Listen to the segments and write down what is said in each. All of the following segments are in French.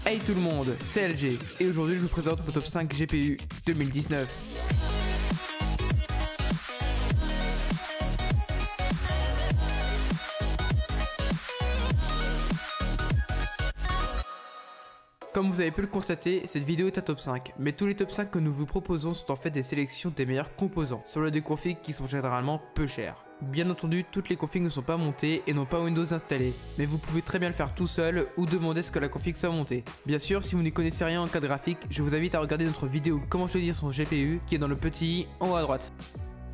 Hey tout le monde, c'est LG et aujourd'hui je vous présente mon top 5 GPU 2019. Comme vous avez pu le constater, cette vidéo est un top 5, mais tous les top 5 que nous vous proposons sont en fait des sélections des meilleurs composants, sur des configs qui sont généralement peu chers. Bien entendu, toutes les configs ne sont pas montées et n'ont pas Windows installé, mais vous pouvez très bien le faire tout seul ou demander ce que la config soit montée. Bien sûr, si vous n'y connaissez rien en carte graphique, je vous invite à regarder notre vidéo comment choisir son GPU qui est dans le petit i en haut à droite.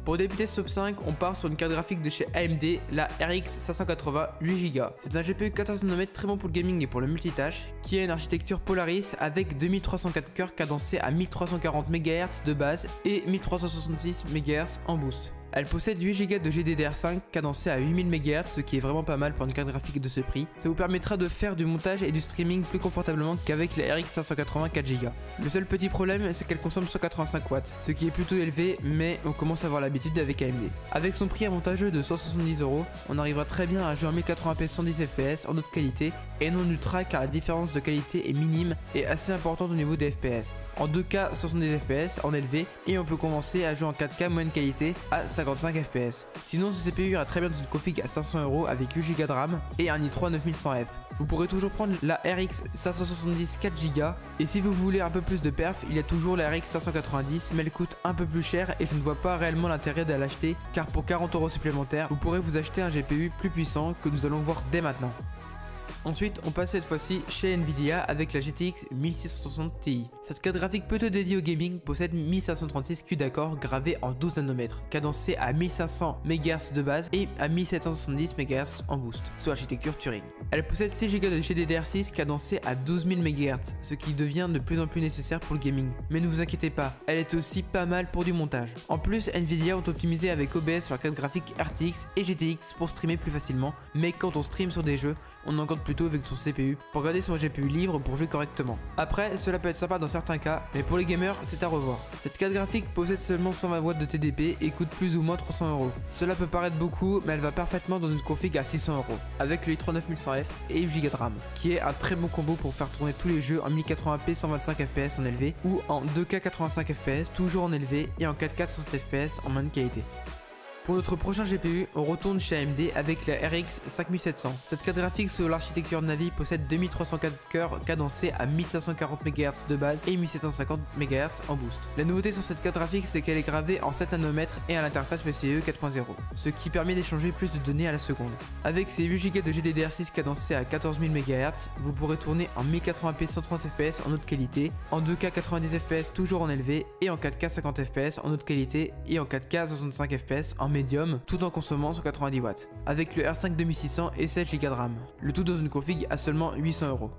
Pour débuter ce top 5, on part sur une carte graphique de chez AMD, la RX 580 8Go. C'est un GPU 14 nm très bon pour le gaming et pour le multitâche, qui a une architecture Polaris avec 2304 cœurs cadencés à 1340 MHz de base et 1366 MHz en boost. Elle possède 8Go de GDDR5 cadencé à 8000 MHz, ce qui est vraiment pas mal pour une carte graphique de ce prix. Ça vous permettra de faire du montage et du streaming plus confortablement qu'avec la RX 580 4Go. Le seul petit problème, c'est qu'elle consomme 185 watts, ce qui est plutôt élevé, mais on commence à avoir l'habitude avec AMD. Avec son prix avantageux de 170 €, on arrivera très bien à jouer en 1080p 110 fps en haute qualité et non ultra car la différence de qualité est minime et assez importante au niveau des FPS. En 2K 70 fps en élevé et on peut commencer à jouer en 4K moyenne qualité à 55 fps. Sinon ce CPU ira très bien dans une config à 500 € avec 8Go de RAM et un i3 9100F. Vous pourrez toujours prendre la RX 570 4Go et si vous voulez un peu plus de perf, il y a toujours la RX 590 mais elle coûte un peu plus cher et je ne vois pas réellement l'intérêt de l'acheter car pour 40 € supplémentaires, vous pourrez vous acheter un GPU plus puissant que nous allons voir dès maintenant. Ensuite, on passe cette fois-ci chez Nvidia avec la GTX 1660 Ti. Cette carte graphique plutôt dédiée au gaming possède 1536 queues gravées en 12 nanomètres, cadencées à 1500 MHz de base et à 1770 MHz en boost, sous architecture Turing. Elle possède 6 Go de GDDR6 cadencées à 12000 MHz, ce qui devient de plus en plus nécessaire pour le gaming. Mais ne vous inquiétez pas, elle est aussi pas mal pour du montage. En plus, Nvidia ont optimisé avec OBS sur la carte graphique RTX et GTX pour streamer plus facilement, mais quand on stream sur des jeux, on encode plutôt avec son CPU pour garder son GPU libre pour jouer correctement. Après, cela peut être sympa dans certains cas, mais pour les gamers, c'est à revoir. Cette carte graphique possède seulement 120 watts de TDP et coûte plus ou moins 300 €. Cela peut paraître beaucoup, mais elle va parfaitement dans une config à 600 €, avec le i3 9100F et 8Go de RAM, qui est un très bon combo pour faire tourner tous les jeux en 1080p 125 fps en élevé ou en 2K 85 fps toujours en élevé et en 4K 60 fps en bonne qualité. Pour notre prochain GPU, on retourne chez AMD avec la RX 5700. Cette carte graphique sous l'architecture Navi possède 2304 cœurs cadencés à 1540 MHz de base et 1750 MHz en boost. La nouveauté sur cette carte graphique, c'est qu'elle est gravée en 7 nanomètres et à l'interface PCIe 4.0, ce qui permet d'échanger plus de données à la seconde. Avec ses 8Go de GDDR6 cadencés à 14000 MHz, vous pourrez tourner en 1080p 130 fps en haute qualité, en 2K 90 fps toujours en élevé et en 4K 50 fps en haute qualité et en 4K 65 fps en médium tout en consommant 190 watts avec le R5 2600 et 7 Go de RAM, le tout dans une config à seulement 800 €.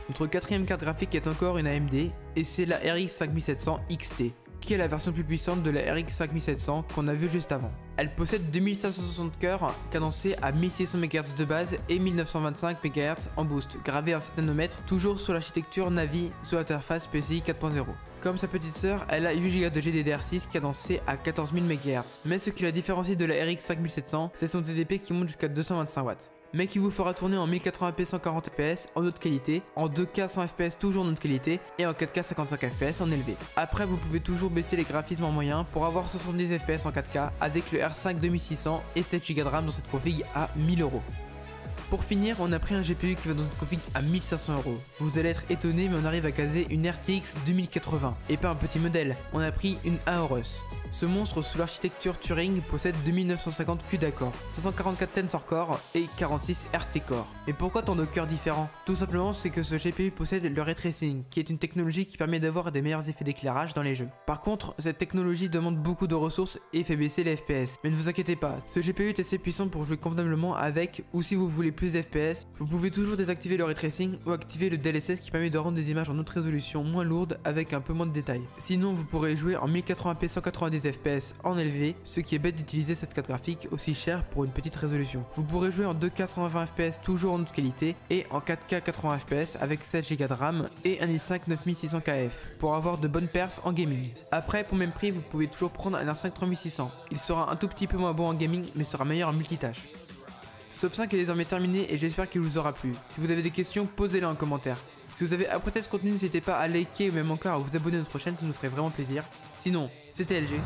Notre quatrième carte graphique est encore une AMD et c'est la RX 5700 XT qui est la version plus puissante de la RX 5700 qu'on a vu juste avant. Elle possède 2560 cœurs cadencés à 1600 MHz de base et 1925 MHz en boost, gravés en 7 nanomètres, toujours sur l'architecture Navi sous l'interface PCI 4.0. Comme sa petite sœur, elle a 8Go de GDDR6 cadencé à 14000 MHz. Mais ce qui la différencie de la RX 5700, c'est son TDP qui monte jusqu'à 225 watts. Mais qui vous fera tourner en 1080p 140 fps en haute qualité, en 2K 100 fps toujours en haute qualité et en 4K 55 fps en élevé. Après vous pouvez toujours baisser les graphismes en moyen pour avoir 70 fps en 4K avec le R5 2600 et 7 Go de RAM dans cette config à 1000 €. Pour finir, on a pris un GPU qui va dans une config à 1500 €. Vous allez être étonné, mais on arrive à caser une RTX 2080 et pas un petit modèle, on a pris une Aorus. Ce monstre sous l'architecture Turing possède 2950 CUDA core, 544 Tensor Core et 46 RT Core. Mais pourquoi tant de cœurs différents? Tout simplement c'est que ce GPU possède le Ray Tracing, qui est une technologie qui permet d'avoir des meilleurs effets d'éclairage dans les jeux. Par contre, cette technologie demande beaucoup de ressources et fait baisser les FPS. Mais ne vous inquiétez pas, ce GPU est assez puissant pour jouer convenablement avec, ou si vous voulez plus d'FPS, vous pouvez toujours désactiver le Ray Tracing ou activer le DLSS qui permet de rendre des images en haute résolution moins lourdes avec un peu moins de détails. Sinon vous pourrez jouer en 1080p 190 FPS en élevé, ce qui est bête d'utiliser cette carte graphique aussi chère pour une petite résolution. Vous pourrez jouer en 2K 120 fps toujours en haute qualité et en 4K 80 fps avec 7 Go de RAM et un i5 9600KF pour avoir de bonnes perfs en gaming. Après, pour même prix, vous pouvez toujours prendre un R5 3600. Il sera un tout petit peu moins bon en gaming mais sera meilleur en multitâche. Ce top 5 est désormais terminé et j'espère qu'il vous aura plu. Si vous avez des questions, posez-les en commentaire. Si vous avez apprécié ce contenu, n'hésitez pas à liker ou même encore à vous abonner à notre chaîne, ça nous ferait vraiment plaisir. Sinon, c'était LG.